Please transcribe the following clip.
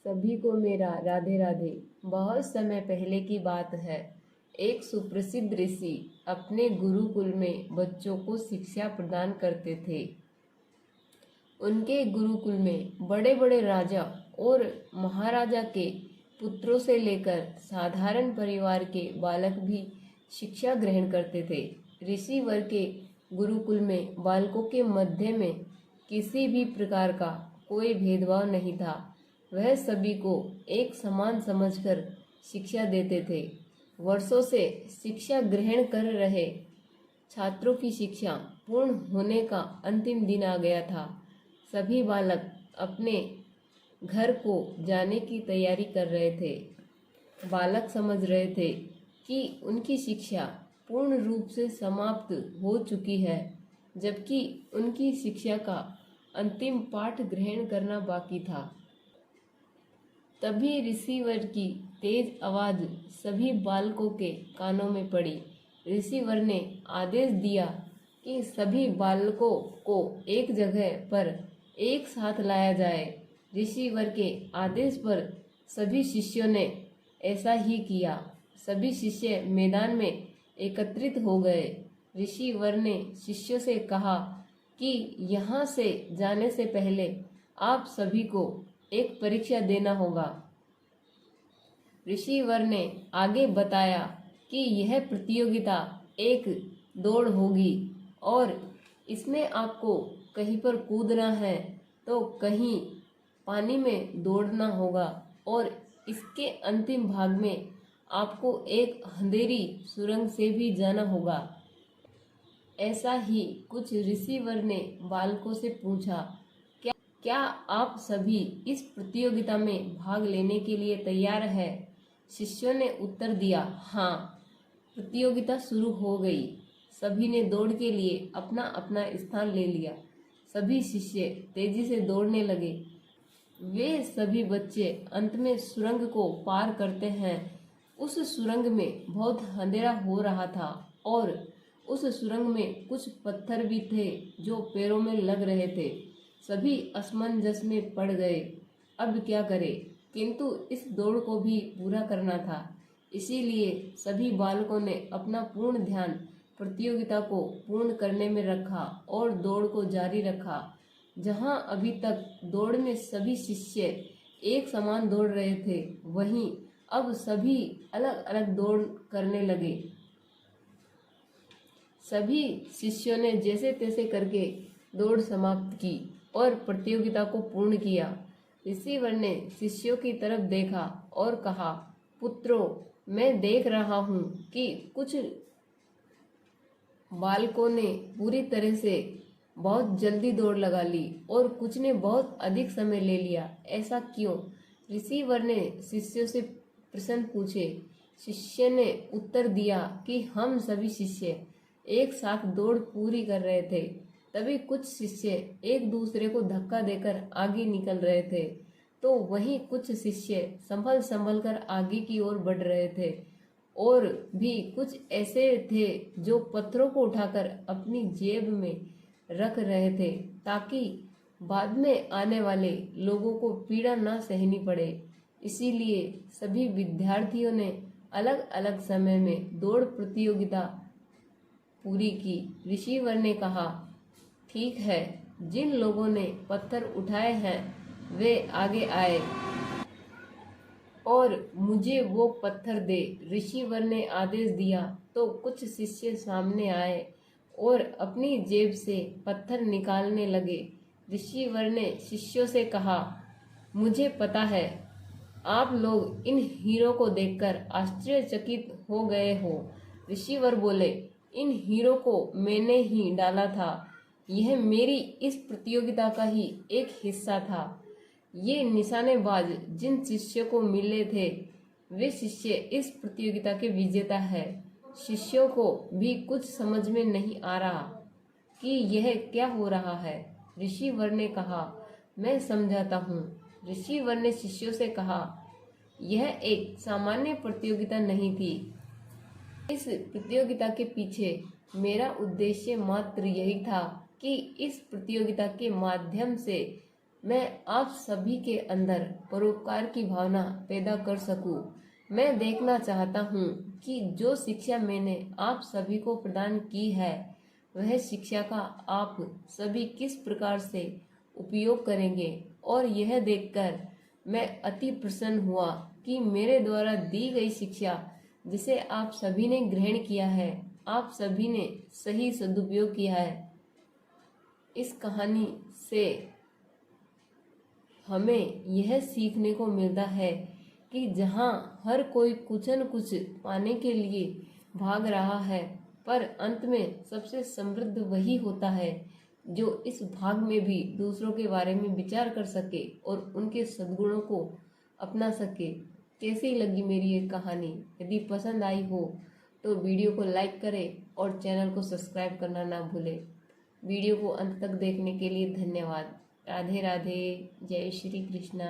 सभी को मेरा राधे राधे। बहुत समय पहले की बात है। एक सुप्रसिद्ध ऋषि अपने गुरुकुल में बच्चों को शिक्षा प्रदान करते थे। उनके गुरुकुल में बड़े बड़े राजा और महाराजा के पुत्रों से लेकर साधारण परिवार के बालक भी शिक्षा ग्रहण करते थे। ऋषि वर के गुरुकुल में बालकों के मध्य में किसी भी प्रकार का कोई भेदभाव नहीं था। वह सभी को एक समान समझकर शिक्षा देते थे। वर्षों से शिक्षा ग्रहण कर रहे छात्रों की शिक्षा पूर्ण होने का अंतिम दिन आ गया था। सभी बालक अपने घर को जाने की तैयारी कर रहे थे। बालक समझ रहे थे कि उनकी शिक्षा पूर्ण रूप से समाप्त हो चुकी है, जबकि उनकी शिक्षा का अंतिम पाठ ग्रहण करना बाकी था। तभी ऋषिवर की तेज आवाज सभी बालकों के कानों में पड़ी। ऋषिवर ने आदेश दिया कि सभी बालकों को एक जगह पर एक साथ लाया जाए। ऋषिवर के आदेश पर सभी शिष्यों ने ऐसा ही किया। सभी शिष्य मैदान में एकत्रित हो गए। ऋषिवर ने शिष्यों से कहा कि यहाँ से जाने से पहले आप सभी को एक परीक्षा देना होगा। ऋषिवर ने आगे बताया कि यह प्रतियोगिता एक दौड़ होगी और इसमें आपको कहीं पर कूदना है तो कहीं पानी में दौड़ना होगा और इसके अंतिम भाग में आपको एक अंधेरी सुरंग से भी जाना होगा। ऐसा ही कुछ ऋषिवर ने बालकों से पूछा, क्या आप सभी इस प्रतियोगिता में भाग लेने के लिए तैयार है? शिष्यों ने उत्तर दिया, हाँ। प्रतियोगिता शुरू हो गई। सभी ने दौड़ के लिए अपना अपना स्थान ले लिया। सभी शिष्य तेजी से दौड़ने लगे। वे सभी बच्चे अंत में सुरंग को पार करते हैं। उस सुरंग में बहुत अंधेरा हो रहा था और उस सुरंग में कुछ पत्थर भी थे जो पैरों में लग रहे थे। सभी असमंजस में पड़ गए। अब क्या करें? किंतु इस दौड़ को भी पूरा करना था। इसीलिए सभी बालकों ने अपना पूर्ण ध्यान प्रतियोगिता को पूर्ण करने में रखा और दौड़ को जारी रखा। जहां अभी तक दौड़ में सभी शिष्य एक समान दौड़ रहे थे, वहीं अब सभी अलग अलग दौड़ करने लगे। सभी शिष्यों ने जैसे तैसे करके दौड़ समाप्त की और प्रतियोगिता को पूर्ण किया। ऋषिवर ने शिष्यों की तरफ देखा और कहा, पुत्रों, मैं देख रहा हूँ कि कुछ बालकों ने पूरी तरह से बहुत जल्दी दौड़ लगा ली और कुछ ने बहुत अधिक समय ले लिया। ऐसा क्यों? ऋषिवर ने शिष्यों से प्रश्न पूछे। शिष्य ने उत्तर दिया कि हम सभी शिष्य एक साथ दौड़ पूरी कर रहे थे। तभी कुछ शिष्य एक दूसरे को धक्का देकर आगे निकल रहे थे, तो वहीं कुछ शिष्य संभल संभल कर आगे की ओर बढ़ रहे थे और भी कुछ ऐसे थे जो पत्थरों को उठाकर अपनी जेब में रख रहे थे ताकि बाद में आने वाले लोगों को पीड़ा ना सहनी पड़े। इसीलिए सभी विद्यार्थियों ने अलग अलग समय में दौड़ प्रतियोगिता पूरी की। ऋषिवर ने कहा, ठीक है, जिन लोगों ने पत्थर उठाए हैं वे आगे आए और मुझे वो पत्थर दे। ऋषिवर ने आदेश दिया तो कुछ शिष्य सामने आए और अपनी जेब से पत्थर निकालने लगे। ऋषिवर ने शिष्यों से कहा, मुझे पता है आप लोग इन हीरों को देखकर आश्चर्यचकित हो गए हो। ऋषिवर बोले, इन हीरो को मैंने ही डाला था। यह मेरी इस प्रतियोगिता का ही एक हिस्सा था। ये निशानेबाज जिन शिष्यों को मिले थे वे शिष्य इस प्रतियोगिता के विजेता है। शिष्यों को भी कुछ समझ में नहीं आ रहा कि यह क्या हो रहा है। ऋषिवर ने कहा, मैं समझाता हूँ। ऋषिवर ने शिष्यों से कहा, यह एक सामान्य प्रतियोगिता नहीं थी। इस प्रतियोगिता के पीछे मेरा उद्देश्य मात्र यही था कि इस प्रतियोगिता के माध्यम से मैं आप सभी के अंदर परोपकार की भावना पैदा कर सकूं। मैं देखना चाहता हूं कि जो शिक्षा मैंने आप सभी को प्रदान की है वह शिक्षा का आप सभी किस प्रकार से उपयोग करेंगे, और यह देखकर मैं अति प्रसन्न हुआ कि मेरे द्वारा दी गई शिक्षा जिसे आप सभी ने ग्रहण किया है, आप सभी ने सही सदुपयोग किया है। इस कहानी से हमें यह सीखने को मिलता है कि जहाँ हर कोई कुछ न कुछ पाने के लिए भाग रहा है, पर अंत में सबसे समृद्ध वही होता है जो इस भाग में भी दूसरों के बारे में विचार कर सके और उनके सद्गुणों को अपना सके। कैसी लगी मेरी ये कहानी? यदि पसंद आई हो तो वीडियो को लाइक करें और चैनल को सब्सक्राइब करना ना भूलें। वीडियो को अंत तक देखने के लिए धन्यवाद। राधे राधे। जय श्री कृष्णा।